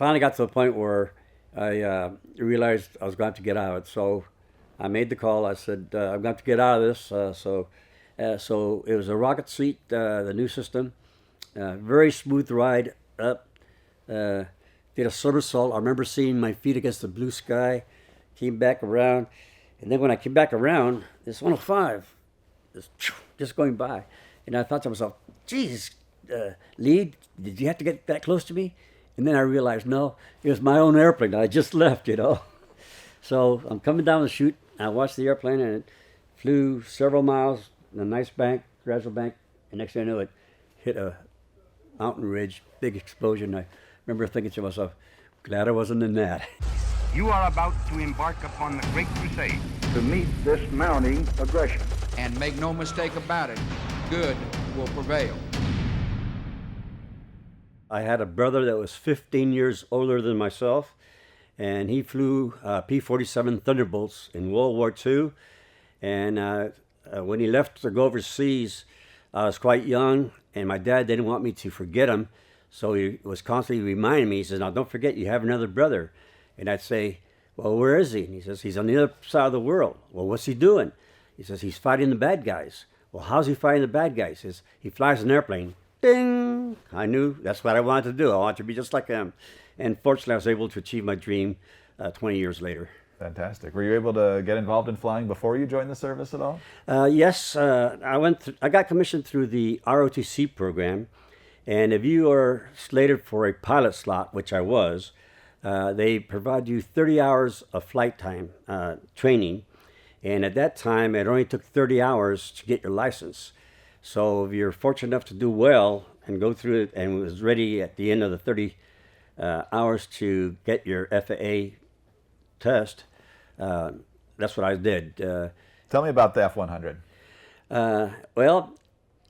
finally got to the point where I realized I was going to have to get out of it. So I made the call. I said, I'm going to get out of this. So it was a rocket seat, the new system. Very smooth ride up. Did a somersault. I remember seeing my feet against the blue sky. Came back around. And then when I came back around, this 105 just going by. And I thought to myself, geez, Lee, did you have to get that close to me? And then I realized, no, it was my own airplane. I just left, you know. So I'm coming down the chute. I watched the airplane, and it flew several miles in a nice bank, gradual bank. And next thing I know, it hit a mountain ridge, big explosion. I remember thinking to myself, glad I wasn't in that. You are about to embark upon the great crusade to meet this mounting aggression. And make no mistake about it, good will prevail. I had a brother that was 15 years older than myself, and he flew P-47 Thunderbolts in World War II. And when he left to go overseas, I was quite young, and my dad didn't want me to forget him, so he was constantly reminding me. He says, now don't forget, you have another brother. And I'd say, well, where is he? And he says, he's on the other side of the world. Well, what's he doing? He says, he's fighting the bad guys. Well, how's he fighting the bad guys? He says, he flies an airplane. Ding! I knew that's what I wanted to do. I wanted to be just like him. And fortunately, I was able to achieve my dream 20 years later. Fantastic. Were you able to get involved in flying before you joined the service at all? Yes, I got commissioned through the ROTC program. And if you are slated for a pilot slot, which I was, they provide you 30 hours of flight time training. And at that time, it only took 30 hours to get your license. So if you're fortunate enough to do well and go through it and was ready at the end of the 30 hours to get your FAA test, that's what I did. Tell me about the F-100. Well,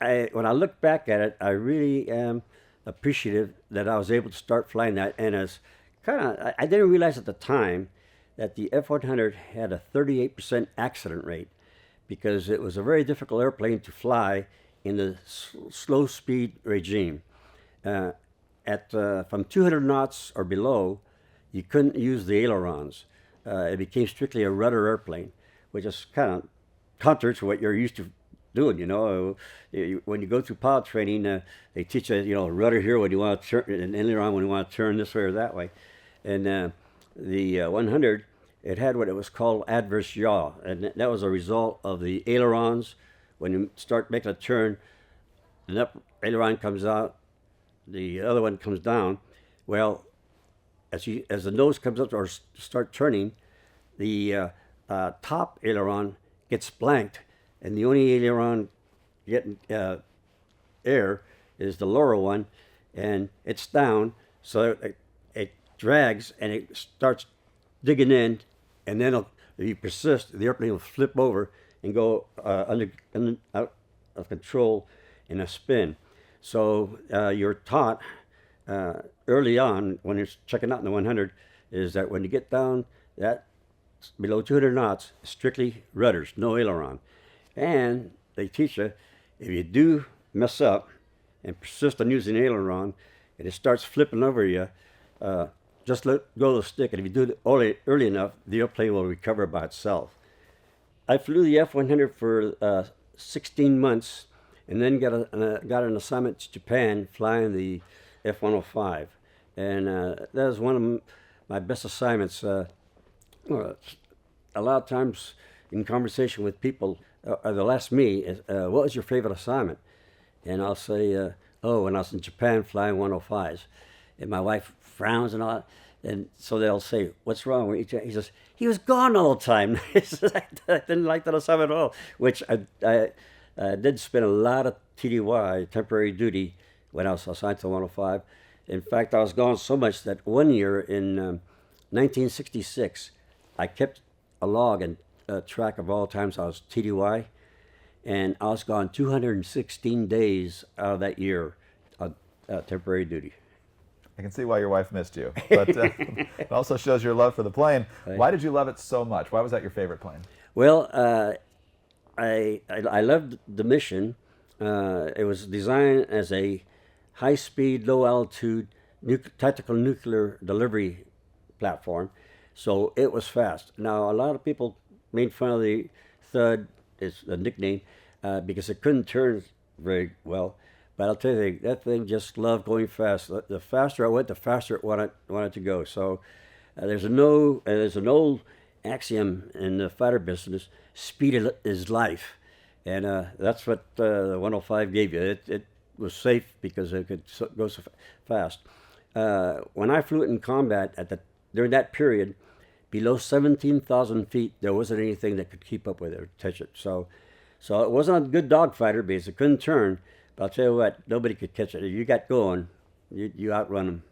when I look back at it, I really am appreciative that I was able to start flying that. And I didn't realize at the time that the F-100 had a 38% accident rate, because it was a very difficult airplane to fly in the slow speed regime. From 200 knots or below, you couldn't use the ailerons. It became strictly a rudder airplane, which is kind of counter to what you're used to doing, you know. When you go through pilot training, they teach you, rudder here when you want to turn, and aileron when you want to turn this way or that way. And the 100, it had what it was called adverse yaw, and that was a result of the ailerons. When you start making a turn, the aileron comes out, the other one comes down. Well, as the nose comes up or start turning, the top aileron gets blanked, and the only aileron getting air is the lower one, and it's down, so it drags and it starts digging in, and then if you persist, the airplane will flip over and go out of control in a spin. So you're taught early on when you're checking out in the 100 is that when you get down that below 200 knots, strictly rudders, no aileron. And they teach you, if you do mess up and persist on using aileron and it starts flipping over you, just let go of the stick, and if you do it early enough, the airplane will recover by itself. I flew the F-100 for 16 months, and then got an assignment to Japan flying the F-105. And that was one of my best assignments. A lot of times in conversation with people, they'll ask me, what was your favorite assignment? And I'll say, when I was in Japan flying 105s. And my wife frowns and all, and so they'll say, what's wrong with you? He says, he was gone all the time. I didn't like that assignment at all, which I did spend a lot of TDY, temporary duty, when I was assigned to 105. In fact, I was gone so much that one year in 1966, I kept a log and track of all times I was TDY, and I was gone 216 days out of that year on temporary duty. I can see why your wife missed you, but it also shows your love for the plane. Why did you love it so much? Why was that your favorite plane? Well, I loved the mission. It was designed as a high-speed, low-altitude tactical nuclear delivery platform, so it was fast. Now, a lot of people made fun of the Thud, is a nickname, because it couldn't turn very well. But I'll tell you, that thing just loved going fast. The faster I went, the faster it wanted to go. So there's an old axiom in the fighter business: speed is life, and that's what the 105 gave you. It was safe because it could go so fast. When I flew it in combat during that period, below 17,000 feet, there wasn't anything that could keep up with it or touch it. So it wasn't a good dogfighter because it couldn't turn. But I'll tell you what, nobody could catch it. If you got going, you outrun them.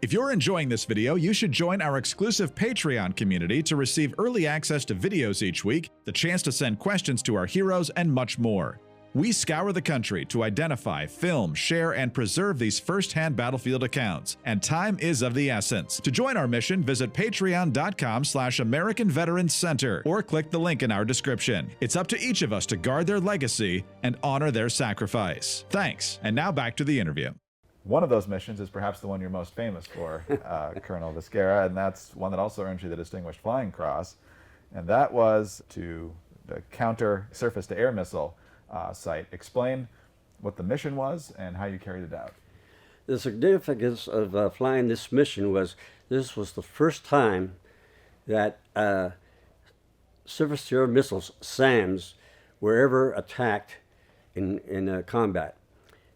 If you're enjoying this video, you should join our exclusive Patreon community to receive early access to videos each week, the chance to send questions to our heroes, and much more. We scour the country to identify, film, share, and preserve these first-hand battlefield accounts, and time is of the essence. To join our mission, visit patreon.com/American Veterans Center or click the link in our description. It's up to each of us to guard their legacy and honor their sacrifice. Thanks, and now back to the interview. One of those missions is perhaps the one you're most famous for, Colonel Vizcarra, and that's one that also earned you the Distinguished Flying Cross, and that was to the counter surface-to-air missile site. Explain what the mission was and how you carried it out. The significance of flying this mission was this was the first time that surface-to-air missiles, SAMs, were ever attacked in combat.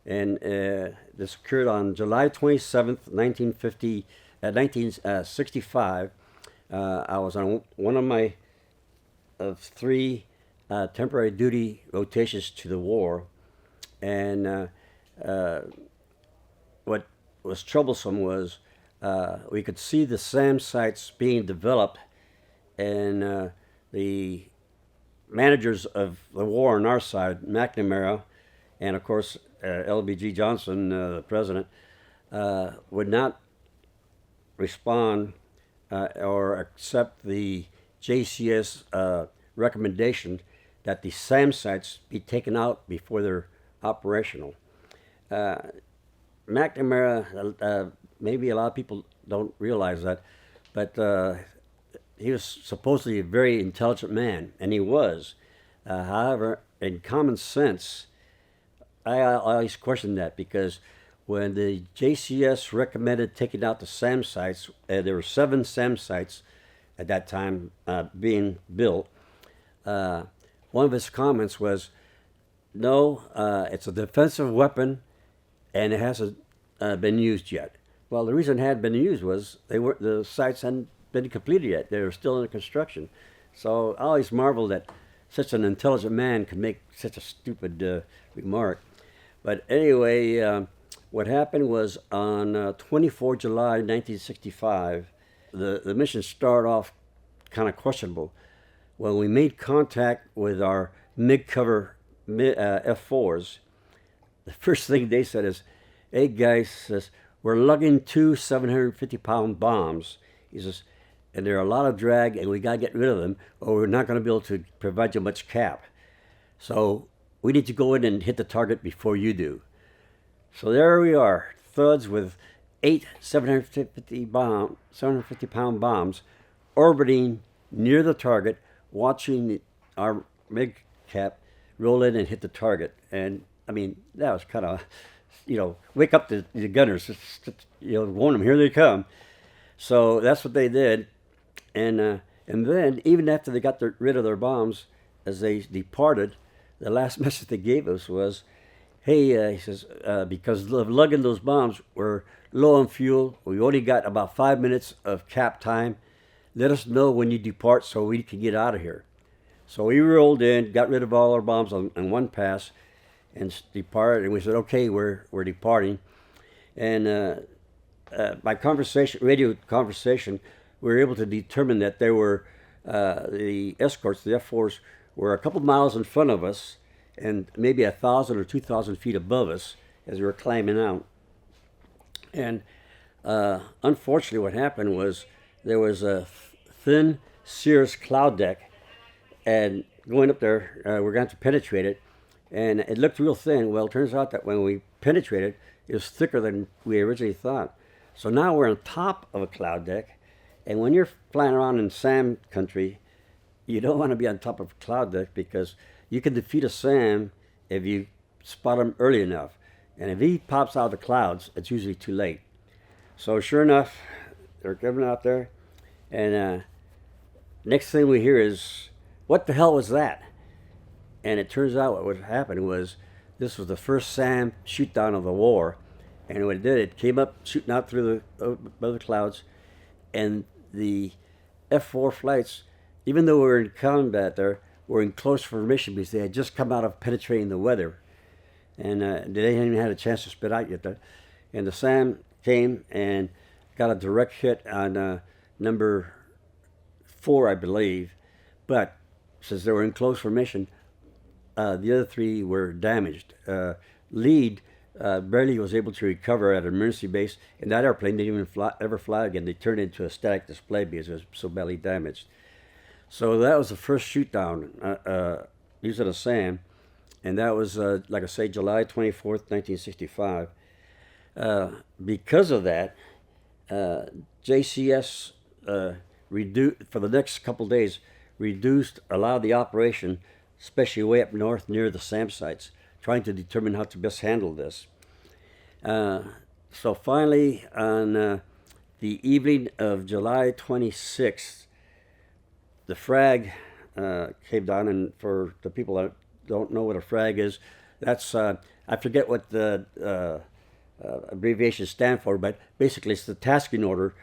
And this occurred on July 27th, 1965. I was on one of three temporary duty rotations to the war, and what was troublesome was we could see the SAM sites being developed, and the managers of the war on our side, McNamara, and of course LBG Johnson, the president, would not respond or accept the JCS recommendation that the SAM sites be taken out before they're operational. McNamara, maybe a lot of people don't realize that, but he was supposedly a very intelligent man, and he was. However, in common sense, I always questioned that, because when the JCS recommended taking out the SAM sites, there were 7 SAM sites at that time being built. One of his comments was, no, it's a defensive weapon and it hasn't been used yet. Well, the reason it hadn't been used was the sites hadn't been completed yet. They were still in construction. So I always marveled that such an intelligent man could make such a stupid remark. But anyway, what happened was on 24 July 1965, the mission started off kind of questionable. When we made contact with our mid-cover F-4s, the first thing they said is, "Hey guys," says, "we're lugging 2 750-pound bombs." He says, "and they're a lot of drag, and we got to get rid of them, or we're not going to be able to provide you much cap. So we need to go in and hit the target before you do." So there we are, thuds with 8 750-pound bombs orbiting near the target, watching our MiG cap roll in and hit the target. And I mean, that was kind of, wake up the gunners, warn them, here they come. So that's what they did. And then, even after they got rid of their bombs, as they departed, the last message they gave us was, "Hey," he says, "because of lugging those bombs, we're low on fuel. We only got about 5 minutes of cap time. Let us know when you depart so we can get out of here." So we rolled in, got rid of all our bombs on one pass, and departed. And we said, "Okay, we're departing." And by radio conversation, we were able to determine that there were the escorts, the F-4s, were a couple miles in front of us, and maybe 1,000 or 2,000 feet above us as we were climbing out. And unfortunately, what happened was there was a thin cirrus cloud deck, and going up there, we're going to have to penetrate it, and it looked real thin. Well, it turns out that when we penetrated, it was thicker than we originally thought. So now we're on top of a cloud deck, and when you're flying around in SAM country, you don't want to be on top of a cloud deck because you can defeat a SAM if you spot him early enough. And if he pops out of the clouds, it's usually too late. So sure enough, they're coming out there, and next thing we hear is, what the hell was that? And it turns out what happened was, this was the first SAM shoot down of the war. And what it did, it came up shooting out through the clouds, and the F-4 flights, even though we were in combat there, were in close formation because they had just come out of penetrating the weather. And they hadn't even had a chance to spit out yet. And the SAM came and got a direct hit on number 4, I believe. But since they were in close formation, the other 3 were damaged. Lead barely was able to recover at an emergency base, and that airplane didn't even ever fly again. They turned it into a static display because it was so badly damaged. So that was the first shoot down using a SAM, and that was, like I say, July 24th, 1965. Because of that, JCS for the next couple days, allowed the operation, especially way up north near the SAM sites, trying to determine how to best handle this. So finally, on the evening of July 26th, the frag came down, and for the people that don't know what a frag is, that's, I forget what the abbreviations stand for, but basically it's the tasking order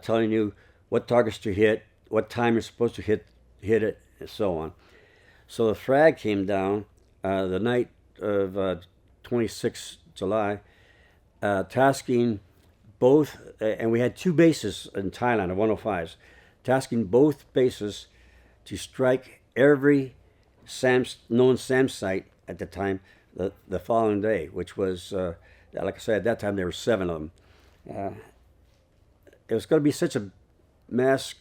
telling you what targets to hit, what time you're supposed to hit it, and so on. So the frag came down the night of 26 July, tasking both, and we had 2 bases in Thailand of 105s, tasking both bases to strike every known SAM site at the time the following day, which was, like I said, at that time there were 7 of them. It was going to be such a mass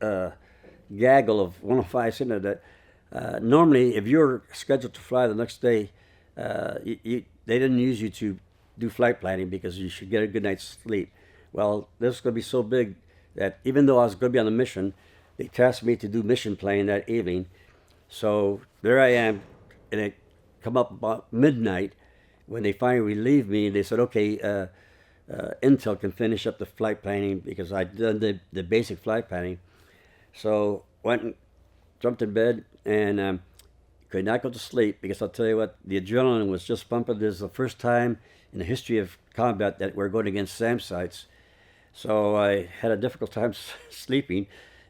gaggle of 105s in there that normally if you're scheduled to fly the next day, they didn't use you to do flight planning because you should get a good night's sleep. Well, this was going to be so big that even though I was going to be on a mission, they tasked me to do mission planning that evening. So there I am, and it come up about midnight when they finally relieved me. They said, okay, Intel can finish up the flight planning because I'd done the basic flight planning. So went and jumped in bed and could not go to sleep because I'll tell you what, the adrenaline was just pumping. This is the first time in the history of combat that we're going against SAM sites. So I had a difficult time sleeping.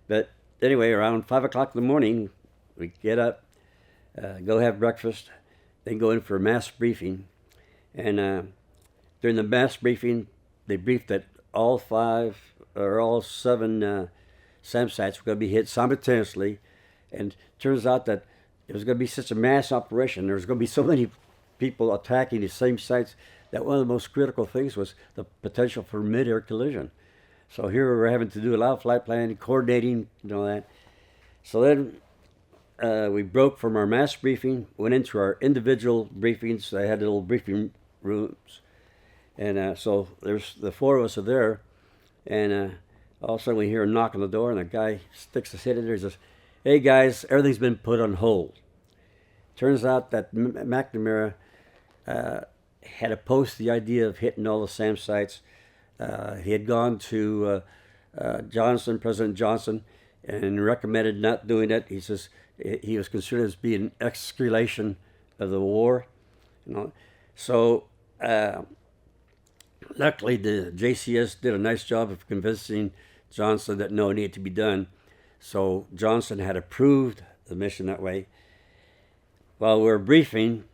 But anyway, around 5 o'clock in the morning, we get up, go have breakfast, then go in for a mass briefing. And during the mass briefing, they briefed that all 7 SAM sites were going to be hit simultaneously. And it turns out that it was going to be such a mass operation. There was going to be so many people attacking the same sites that one of the most critical things was the potential for mid-air collision. So here we were having to do a lot of flight planning, coordinating, and all that. So then we broke from our mass briefing, went into our individual briefings. I had little briefing rooms. And so there's the 4 of us are there. And all of a sudden we hear a knock on the door, and a guy sticks his head in there and says, "Hey guys, everything's been put on hold." Turns out that McNamara had opposed the idea of hitting all the SAM sites. He had gone to President Johnson, and recommended not doing it. He says he was considered as being an escalation of the war. So luckily the JCS did a nice job of convincing Johnson that no, it needed to be done. So Johnson had approved the mission that way. While we were briefing,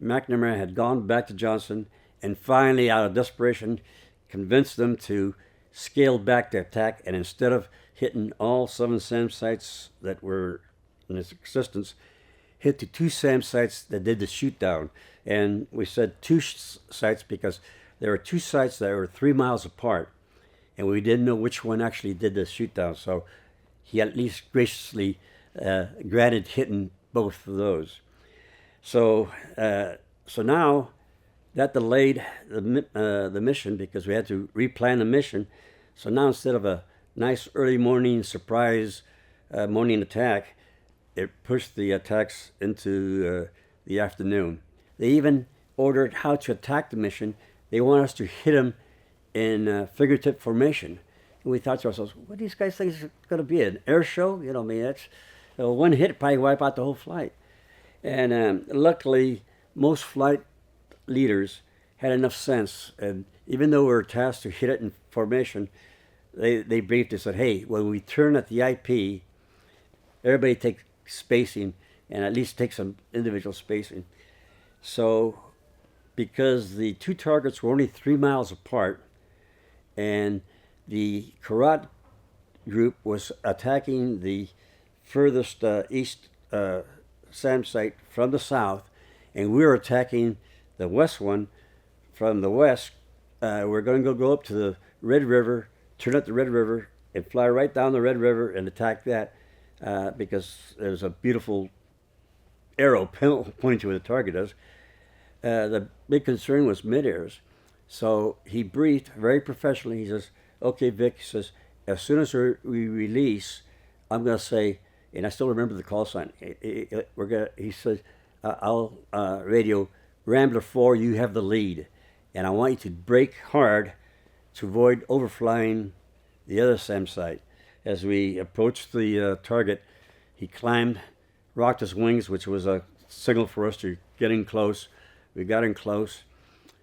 McNamara had gone back to Johnson and finally, out of desperation, convinced them to scale back the attack, and instead of hitting all 7 SAM sites that were in existence, hit the 2 SAM sites that did the shoot down. And we said 2 sites because there were 2 sites that were 3 miles apart, and we didn't know which one actually did the shoot down. So he at least graciously granted hitting both of those. So now that delayed the mission because we had to replan the mission. So now instead of a nice early morning surprise morning attack, it pushed the attacks into the afternoon. They even ordered how to attack the mission. They want us to hit them in figurative formation. And we thought to ourselves, what do these guys think is going to be, an air show? You know, I mean, that's one hit probably wipe out the whole flight. And luckily, most flight leaders had enough sense, and even though we were tasked to hit it in formation, they briefed us, said, hey, when we turn at the IP, everybody take spacing, and at least take some individual spacing. So because the two targets were only 3 miles apart, and the Karat group was attacking the furthest east SAM site from the south, and we were attacking the west one from the west. We're going to go up to the Red River, turn up the Red River, and fly right down the Red River and attack that because there's a beautiful arrow pointing to where the target is. The big concern was mid-airs. So he briefed very professionally. He says, okay, Vic, he says, as soon as we release, I'm going to say, and I still remember the call sign, he says, I'll radio, Rambler 4, you have the lead. And I want you to brake hard to avoid overflying the other SAM site. As we approached the target, he climbed, rocked his wings, which was a signal for us to get in close. We got in close,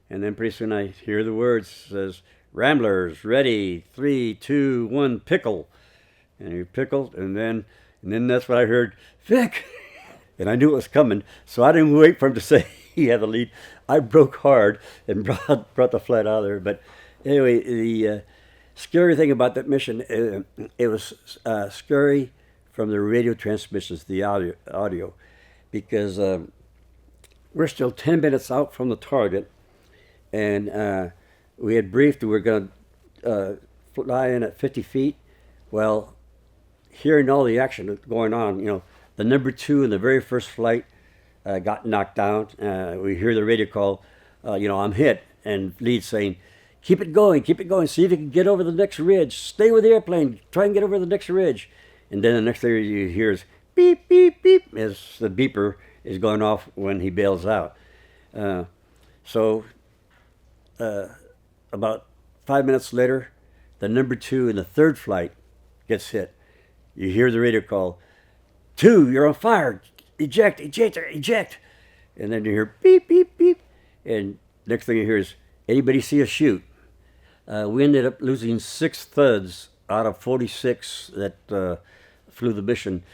and then pretty soon I hear the words, says, Ramblers, ready, 3, 2, 1, pickle. And he pickled, and then that's what I heard, Vic! And I knew it was coming, so I didn't wait for him to say he had the lead. I broke hard and brought the flight out of there. But anyway, the scary thing about that mission, it was scary from the radio transmissions, the audio, because we're still 10 minutes out from the target, and we had briefed that we were going to fly in at 50 feet. Well, hearing all the action going on, you know, the number 2 in the very first flight got knocked down. We hear the radio call, you know, I'm hit, and lead saying, keep it going, see if you can get over the next ridge, stay with the airplane, try and get over the next ridge. And then the next thing you hear is beep, beep, beep, as the beeper is going off when he bails out. So about 5 minutes later, the number 2 in the third flight gets hit. You hear the radio call, 2, you're on fire, eject, eject. And then you hear beep, beep, beep. And next thing you hear is, anybody see a shoot? We ended up losing 6 thuds out of 46 that flew the mission.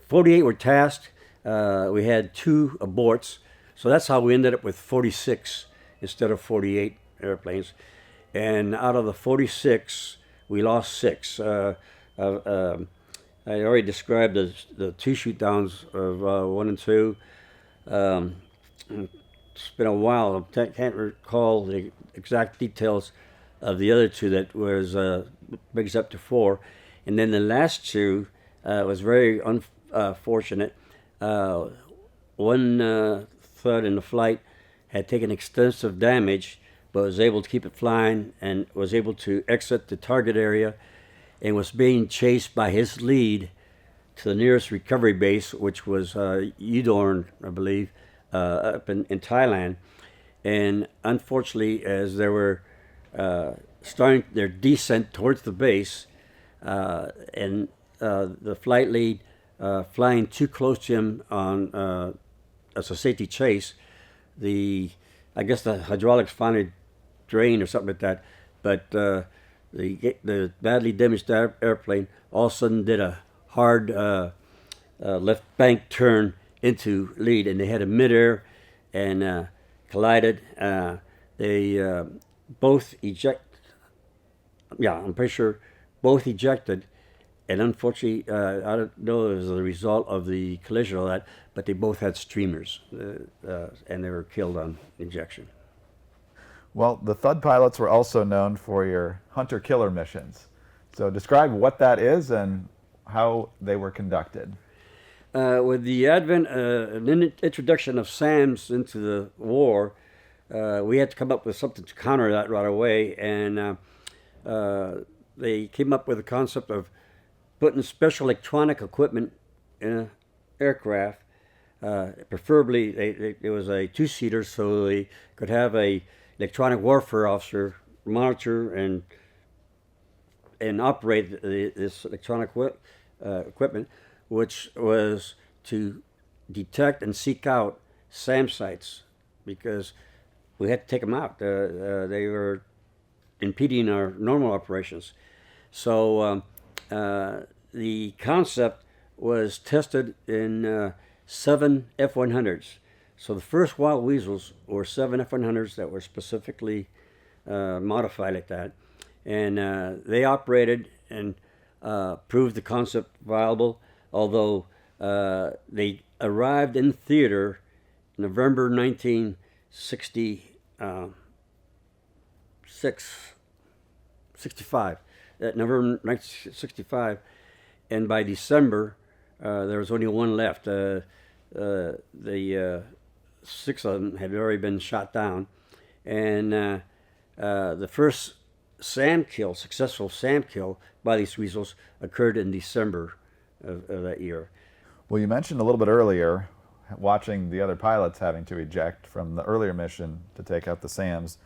48 were tasked. We had 2 aborts. So that's how we ended up with 46 instead of 48 airplanes. And out of the 46, we lost 6. I already described the 2 shoot downs of 1 and 2. It's been a while. I can't recall the exact details of the other 2 that was brings up to 4. And then the last 2 was very unfortunate. One thud in the flight had taken extensive damage, but was able to keep it flying and was able to exit the target area, and was being chased by his lead to the nearest recovery base, which was Udorn, I believe, up in Thailand. And unfortunately, as they were starting their descent towards the base, and the flight lead flying too close to him on as a safety chase, I guess the hydraulics finally drained or something like that, but the badly damaged airplane all of a sudden did a hard left bank turn into lead, and they had a midair and collided. They both ejected. Yeah, I'm pretty sure both ejected, and unfortunately, I don't know if it was the result of the collision or that, but they both had streamers, and they were killed on ejection. Well, the Thud pilots were also known for your hunter-killer missions. So describe what that is and how they were conducted. With the advent and introduction of SAMs into the war, we had to come up with something to counter that right away, and they came up with the concept of putting special electronic equipment in an aircraft. Preferably, it was a two-seater, so they could have a electronic warfare officer monitor and operate this electronic equipment, which was to detect and seek out SAM sites, because we had to take them out. They were impeding our normal operations. So the concept was tested in 7 F-100s. So the first wild weasels were 7 F-100s that were specifically modified like that. And they operated and proved the concept viable, although they arrived in theater November 1965. November 1965, and by December there was only one left. The 6 of them had already been shot down, and the first successful SAM kill by these weasels occurred in December of that year. Well, you mentioned a little bit earlier watching the other pilots having to eject from the earlier mission to take out the SAMs.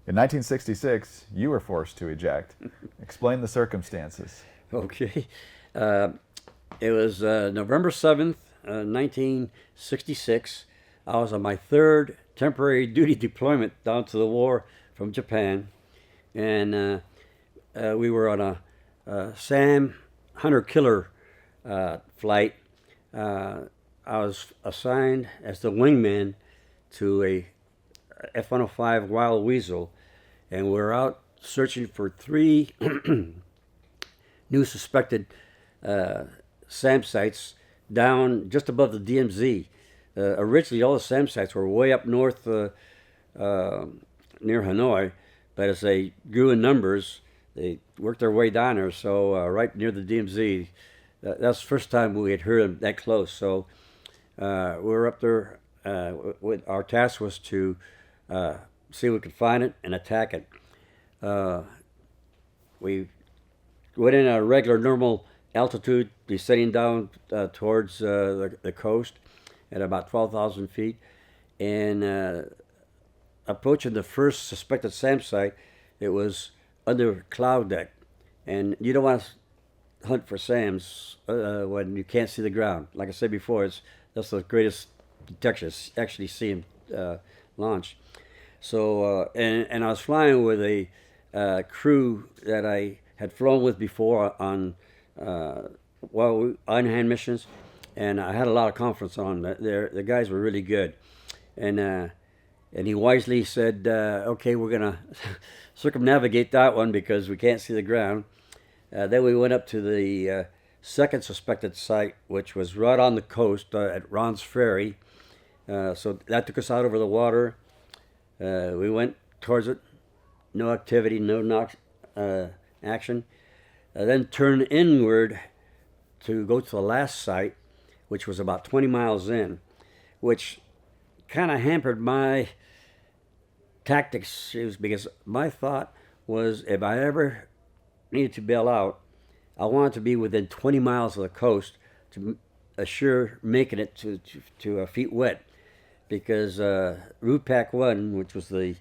In 1966, you were forced to eject. Explain the circumstances. Okay. It was November 7th, 1966. I was on my 3rd temporary duty deployment down to the war from Japan. And we were on a SAM hunter-killer flight. I was assigned as the wingman to a F-105 Wild Weasel, and we're out searching for 3 new suspected SAM sites down just above the DMZ. Originally, all the SAM sites were way up north near Hanoi, but as they grew in numbers, they worked their way down there. So right near the DMZ, that's the first time we had heard them that close. So we were up there. Our task was to see if we could find it and attack it. We went in a regular, normal altitude, descending down towards the coast at about 12,000 feet, and approaching the first suspected SAM site. It was under cloud deck, and you don't want to hunt for SAMs when you can't see the ground. Like I said before, that's the greatest detection, actually see them launch. So, and I was flying with a crew that I had flown with before on unmanned missions, and I had a lot of confidence on them. The guys were really good, and he wisely said, "Okay, we're gonna circumnavigate that one because we can't see the ground." Then we went up to the second suspected site, which was right on the coast at Ron's Ferry. So that took us out over the water. We went towards it. No activity, no action. Then turned inward to go to the last site, which was about 20 miles in, which kind of hampered my tactics, because my thought was if I ever needed to bail out, I wanted to be within 20 miles of the coast to assure making it to feet wet, because Route Pack 1, which was the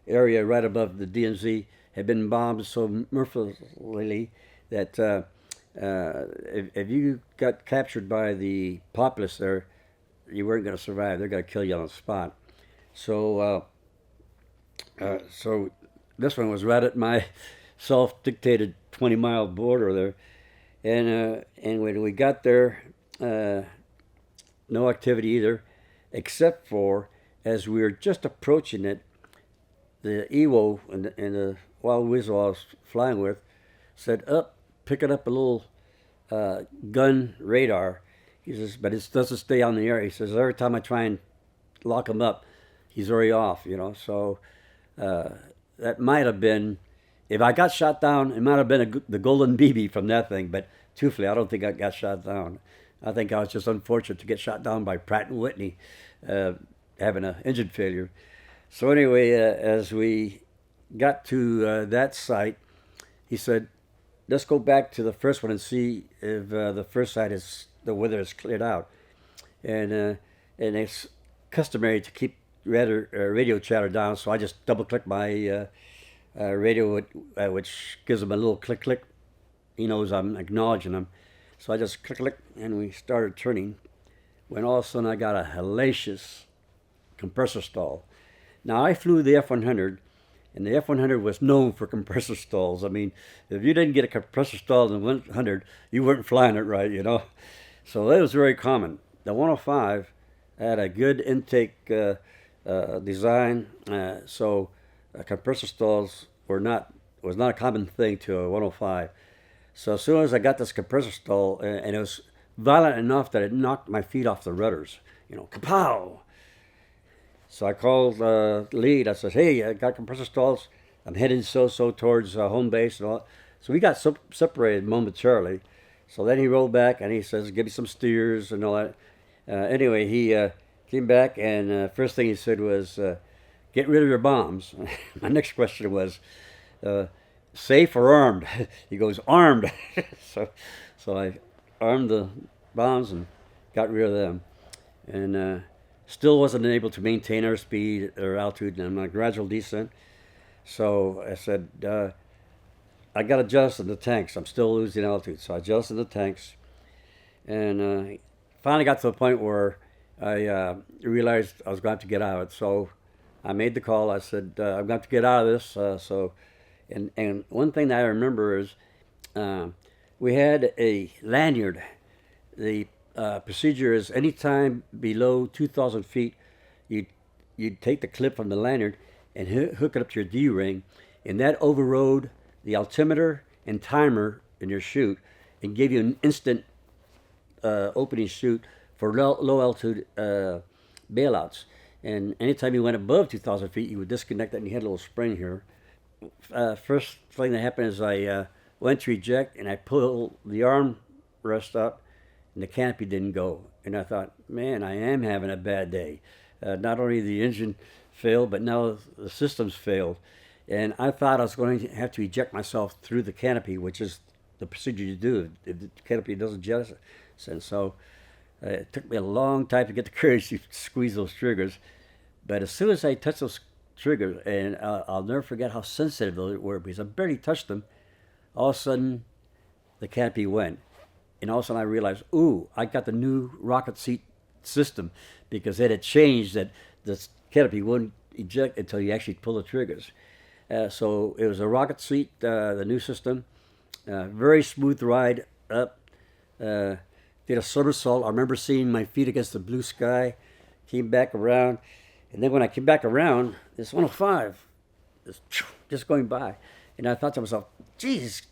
area right above the DMZ, had been bombed so mercilessly that if you got captured by the populace there, you weren't going to survive. They're going to kill you on the spot. So this one was right at my self-dictated 20-mile border there, and when we got there, no activity either, except for as we were just approaching it, the EWO and the Wild Weasel I was flying with said, picking up a little gun radar. He says, but it doesn't stay on the air. He says, every time I try and lock him up, he's already off, So that might have been, if I got shot down, it might have been the golden BB from that thing. But truthfully, I don't think I got shot down. I think I was just unfortunate to get shot down by Pratt & Whitney having an engine failure. So anyway, as we got to that site, he said, let's go back to the first one and see if the first site is, the weather is cleared out. And it's customary to keep radio chatter down, so I just double-click my radio, which gives him a little click. He knows I'm acknowledging him. So I just click, and we started turning, when all of a sudden I got a hellacious compressor stall. Now, I flew the F-100, and the F-100 was known for compressor stalls. I mean, if you didn't get a compressor stall in the 100, you weren't flying it right, you know. So that was very common. The 105 had a good intake design, so compressor stalls was not a common thing to a 105. So as soon as I got this compressor stall, and it was violent enough that it knocked my feet off the rudders, you know, kapow! So I called lead. I said, hey, I got compressor stalls. I'm heading so towards home base and all. So we got separated momentarily. So then he rolled back and he says, give me some steers and all that. Anyway, he came back, and first thing he said was, get rid of your bombs. My next question was, safe or armed? He goes, armed. so I armed the bombs and got rid of them. And still wasn't able to maintain airspeed or altitude, and I'm on a gradual descent. So I said, I got to adjust in the tanks. I'm still losing altitude. So I adjusted the tanks, and finally got to the point where I realized I was going to have to get out of it. So I made the call. I said, I'm going to get out of this. And one thing that I remember is we had a lanyard. The procedure is anytime below 2,000 feet, you'd take the clip from the lanyard and hook it up to your D-ring, and that overrode the altimeter and timer in your chute and gave you an instant opening chute for low altitude bailouts. And anytime you went above 2,000 feet, you would disconnect that, and you had a little spring here. First thing that happened is I went to eject, and I pulled the arm rest up, and the canopy didn't go. And I thought, man, I am having a bad day. Not only the engine failed, but now the systems failed. And I thought I was going to have to eject myself through the canopy, which is the procedure you do if the canopy doesn't jettison. So it took me a long time to get the courage to squeeze those triggers. But as soon as I touched those triggers, and I'll never forget how sensitive they were, because I barely touched them, all of a sudden the canopy went. And all of a sudden I realized, ooh, I got the new rocket seat system, because it had changed that the canopy wouldn't eject until you actually pull the triggers. So it was a rocket seat, the new system, very smooth ride up. Did a somersault. I remember seeing my feet against the blue sky, came back around, and then when I came back around, this 105 is just going by. And I thought to myself, geez,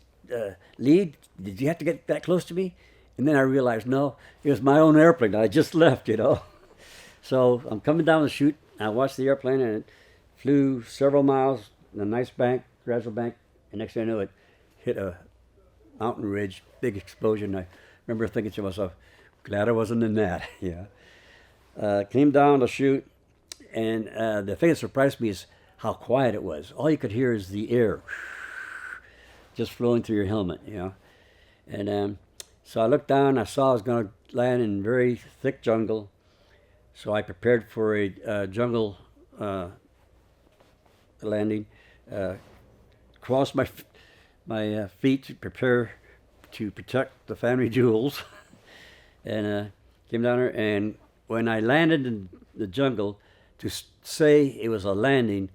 lead, did you have to get that close to me? And then I realized, no, it was my own airplane. I just left, you know. So I'm coming down the chute. I watched the airplane, and it flew several miles in a nice bank, gradual bank. And next thing I knew, it hit a mountain ridge, big explosion. I remember thinking to myself, glad I wasn't in that. Yeah. Came down the chute, and the thing that surprised me is how quiet it was. All you could hear is the air just flowing through your helmet, you know. And so I looked down. I saw I was going to land in very thick jungle. So I prepared for a jungle landing. Crossed my feet to prepare to protect the family jewels, and came down there. And when I landed in the jungle, to say it was a landing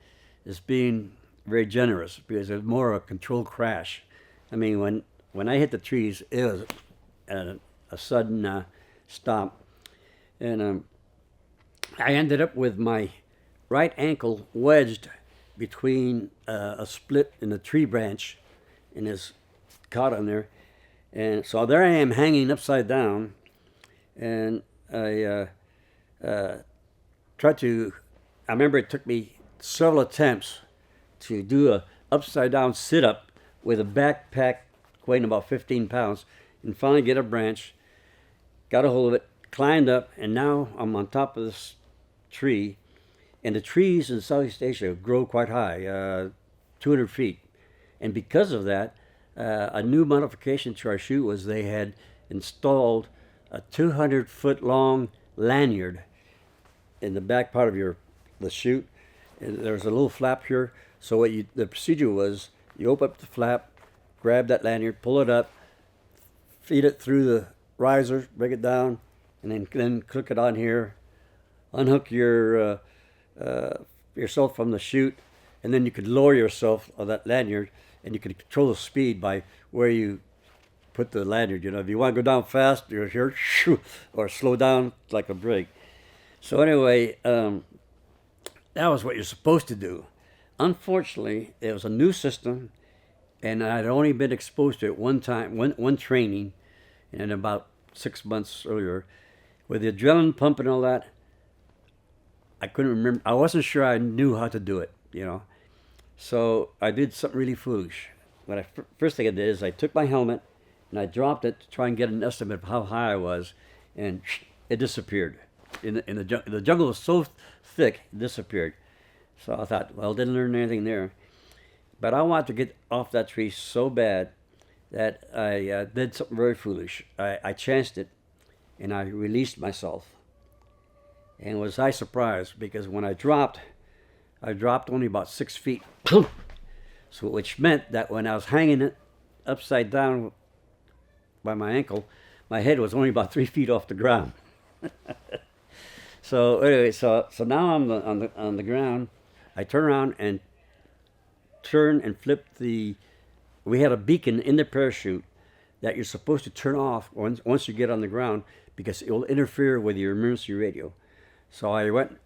is being very generous, because it was more a controlled crash. I mean, when I hit the trees, it was a sudden stop, and I ended up with my right ankle wedged between a split in a tree branch, and is caught on there. And so there I am hanging upside down, and I tried to, I remember it took me several attempts to do a upside down sit-up with a backpack weighing about 15 pounds, and finally get a branch, got a hold of it, climbed up, and now I'm on top of this tree, And the trees in Southeast Asia grow quite high, 200 feet. And because of that, a new modification to our chute was they had installed a 200-foot long lanyard in the back part of the chute. And there's a little flap here. So the procedure was you open up the flap, grab that lanyard, pull it up, feed it through the riser, bring it down, and then click it on here, unhook yourself from the chute, and then you could lower yourself on that lanyard, and you could control the speed by where you put the lanyard. You know, if you want to go down fast, you're here, or slow down like a brake. So anyway, that was what you're supposed to do. Unfortunately, it was a new system, and I'd only been exposed to it one time, one training, and about 6 months earlier. With the adrenaline pump and all that, I couldn't remember. I wasn't sure I knew how to do it, you know. So I did something really foolish. First thing I did is I took my helmet and I dropped it to try and get an estimate of how high I was, and it disappeared. The jungle was so thick, it disappeared. So I thought, well, didn't learn anything there. But I wanted to get off that tree so bad that I did something very foolish. I chanced it, and I released myself. And was I surprised, because when I dropped only about 6 feet. So which meant that when I was hanging it upside down by my ankle, my head was only about 3 feet off the ground. So anyway, so now I'm on the ground. I turn around and flip the. We had a beacon in the parachute that you're supposed to turn off once you get on the ground, because it will interfere with your emergency radio. So I went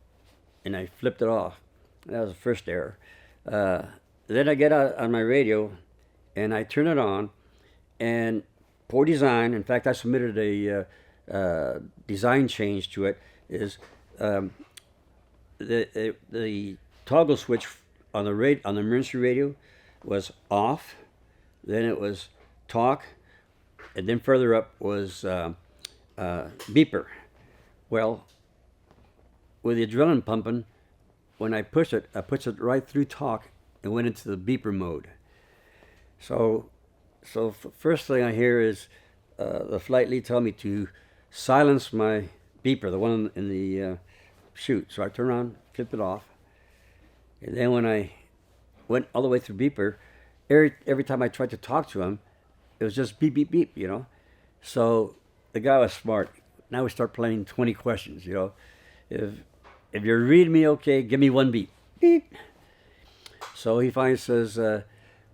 and I flipped it off. That was the first error. Then I get out on my radio and I turn it on, and poor design. In fact, I submitted a design change to it. Is the toggle switch on the emergency radio was off, then it was talk, and then further up was beeper. Well, with the adrenaline pumping, when I push it right through talk and went into the beeper mode. So first thing I hear is the flight lead tell me to silence my beeper, the one in the chute. So I turn around, flip it off, and then when I went all the way through beeper, every time I tried to talk to him, it was just beep, beep, beep, you know. So the guy was smart. Now we start playing 20 questions, you know. If you're reading me okay, give me one beep. Beep. So he finally says,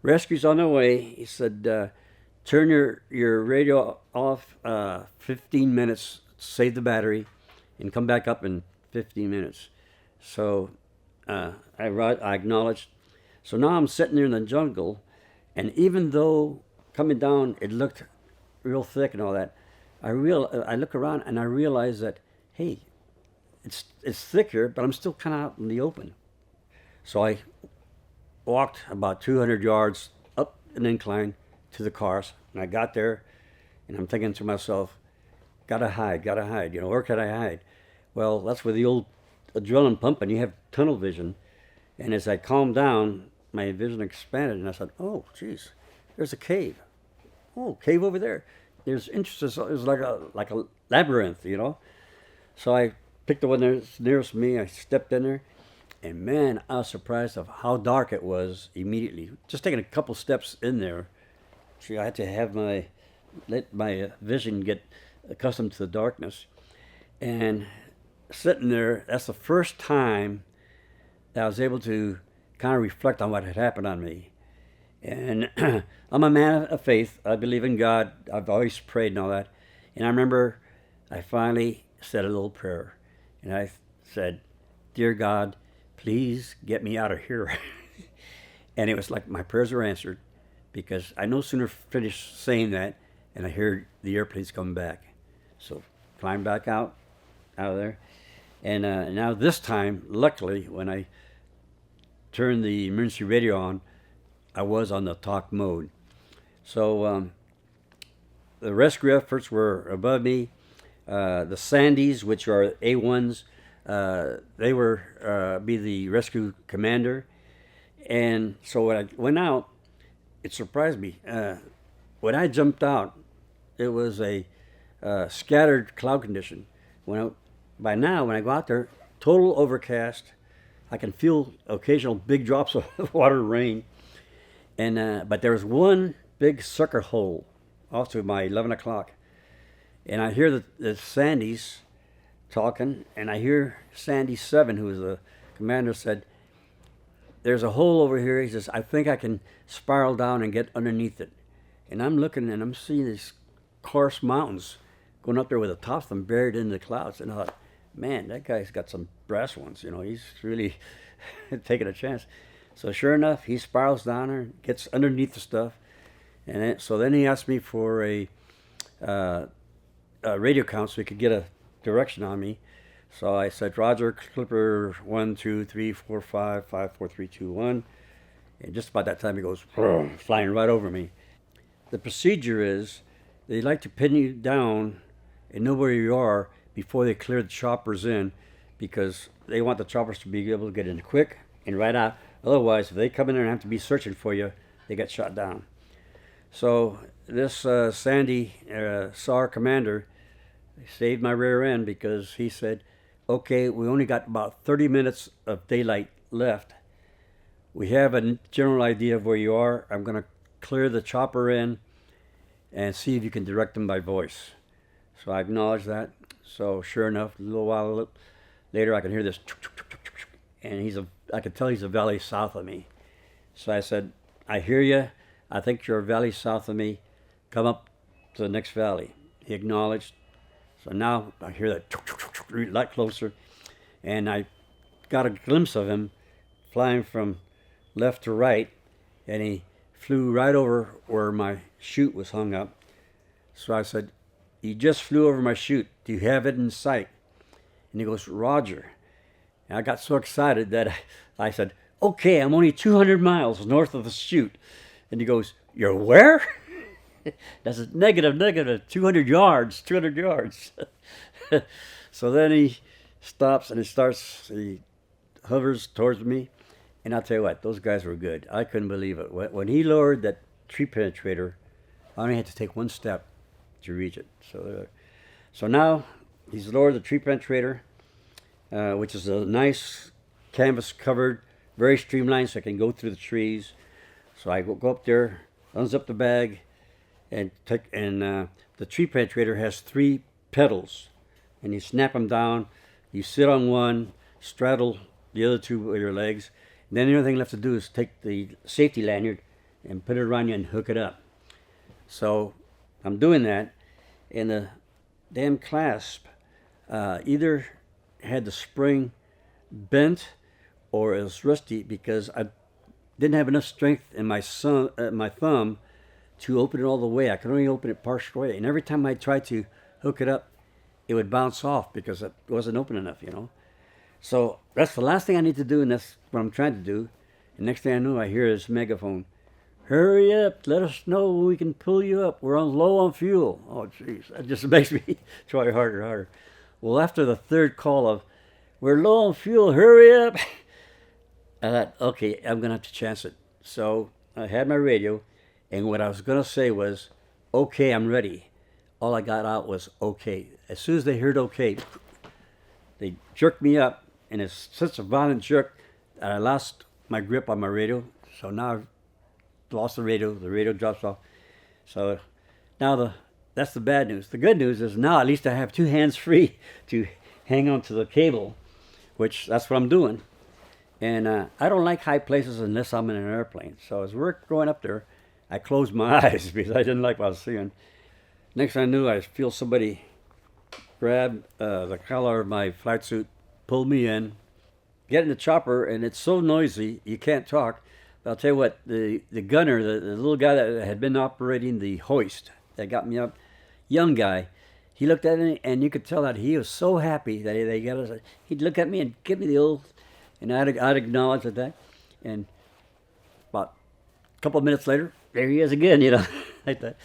rescue's on the way. He said, turn your radio off 15 minutes, save the battery, and come back up in 15 minutes. So I acknowledged. So now I'm sitting there in the jungle, and even though coming down it looked real thick and all that, I look around and I realize that, hey, it's thicker, but I'm still kind of out in the open. So I walked about 200 yards up an incline to the cars, and I got there, and I'm thinking to myself, gotta hide, you know, where can I hide? Well, that's where the old adrenaline pumping, you have tunnel vision, and as I calmed down, my vision expanded, and I said, oh, geez, there's a cave. Oh, cave over there. There's entrances, it was like a labyrinth, you know. So I picked the one that's nearest me, I stepped in there, and man, I was surprised of how dark it was immediately. Just taking a couple steps in there, see, I had to let my vision get accustomed to the darkness. And sitting there, that's the first time that I was able to kind of reflect on what had happened on me. And I'm a man of faith. I believe in God. I've always prayed and all that. And I remember I finally said a little prayer. And I said, dear God, please get me out of here. And it was like my prayers were answered, because I no sooner finished saying that and I heard the airplanes coming back. So climbed back out of there. And now this time, luckily, when I turned the emergency radio on, I was on the talk mode. So the rescue efforts were above me. The Sandies, which are A1s, They were be the rescue commander. And so when I went out, it surprised me. When I jumped out, it was a scattered cloud condition. By now, when I go out there, total overcast. I can feel occasional big drops of water, rain. But there was one big sucker hole off to my 11 o'clock. And I hear the Sandys talking, and I hear Sandy 7, who was the commander, said, "There's a hole over here." He says, "I think I can spiral down and get underneath it." And I'm looking, and I'm seeing these coarse mountains going up there with the tops of them buried in the clouds. And I thought, man, that guy's got some brass ones. He's really taking a chance. So sure enough, he spirals down there, gets underneath the stuff. And so then he asked me for a radio count so he could get a direction on me. So I said, "Roger, Clipper 1, 2, 3, 4, 5, 5, 4, 3, 2, 1. And just about that time, he goes flying right over me. The procedure is they like to pin you down and know where you are before they clear the choppers in, because they want the choppers to be able to get in quick and right out. Otherwise, if they come in there and have to be searching for you, they get shot down. So this Sandy SAR commander saved my rear end, because he said, "Okay, we only got about 30 minutes of daylight left. We have a general idea of where you are. I'm going to clear the chopper in and see if you can direct them by voice." So I acknowledged that. So sure enough, a little while later, I can hear this, and I could tell he's a valley south of me. So I said, "I hear you. I think you're a valley south of me. Come up to the next valley." He acknowledged. So now I hear that a lot closer, and I got a glimpse of him flying from left to right, and he flew right over where my chute was hung up. So I said, "You just flew over my chute. Do you have it in sight?" And he goes, "Roger." And I got so excited that I said, "Okay, I'm only 200 miles north of the chute." And he goes, "You're where?" That's a negative 200 yards, 200 yards. So then he stops and he hovers towards me. And I'll tell you what, those guys were good. I couldn't believe it. When he lowered that tree penetrator, I only had to take one step to reach it. So now he's lowered the tree penetrator, which is a nice canvas covered, very streamlined, so I can go through the trees. So I go up there, unzip the bag, and the tree penetrator has 3 pedals, and you snap them down. You sit on one, straddle the other 2 with your legs. And then the only thing left to do is take the safety lanyard and put it around you and hook it up. So I'm doing that, and the damn clasp either had the spring bent or it was rusty, because I didn't have enough strength in my thumb to open it all the way. I could only open it partial way, and every time I tried to hook it up, it would bounce off because it wasn't open enough, So that's the last thing I need to do, and that's what I'm trying to do. And next thing I know, I hear this megaphone, "Hurry up, let us know when we can pull you up. We're low on fuel." Oh, jeez, that just makes me try harder and harder. Well, after the 3rd call of, "We're low on fuel, hurry up," I thought, okay, I'm going to have to chance it. So I had my radio, and what I was going to say was, "Okay, I'm ready." All I got out was "okay." As soon as they heard "okay," they jerked me up, and it's such a violent jerk that I lost my grip on my radio. So now I've lost the radio drops off. So now that's the bad news. The good news is now at least I have 2 hands free to hang on to the cable, which that's what I'm doing. And I don't like high places unless I'm in an airplane. So as we're going up there, I closed my eyes because I didn't like what I was seeing. Next thing I knew, I feel somebody grab the collar of my flight suit, pull me in, get in the chopper, and it's so noisy you can't talk. But I'll tell you what, the gunner, the little guy that had been operating the hoist that got me up, young guy, he looked at me, and you could tell that he was so happy that they got us. He'd look at me and give me the old, and I'd acknowledge that. And about a couple of minutes later, there he is again, like that.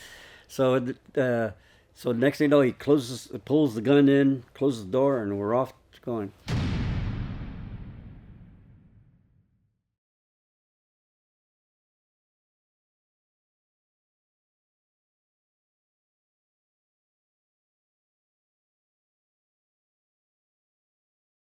So next thing you know, he pulls the gun in, closes the door, and we're off going.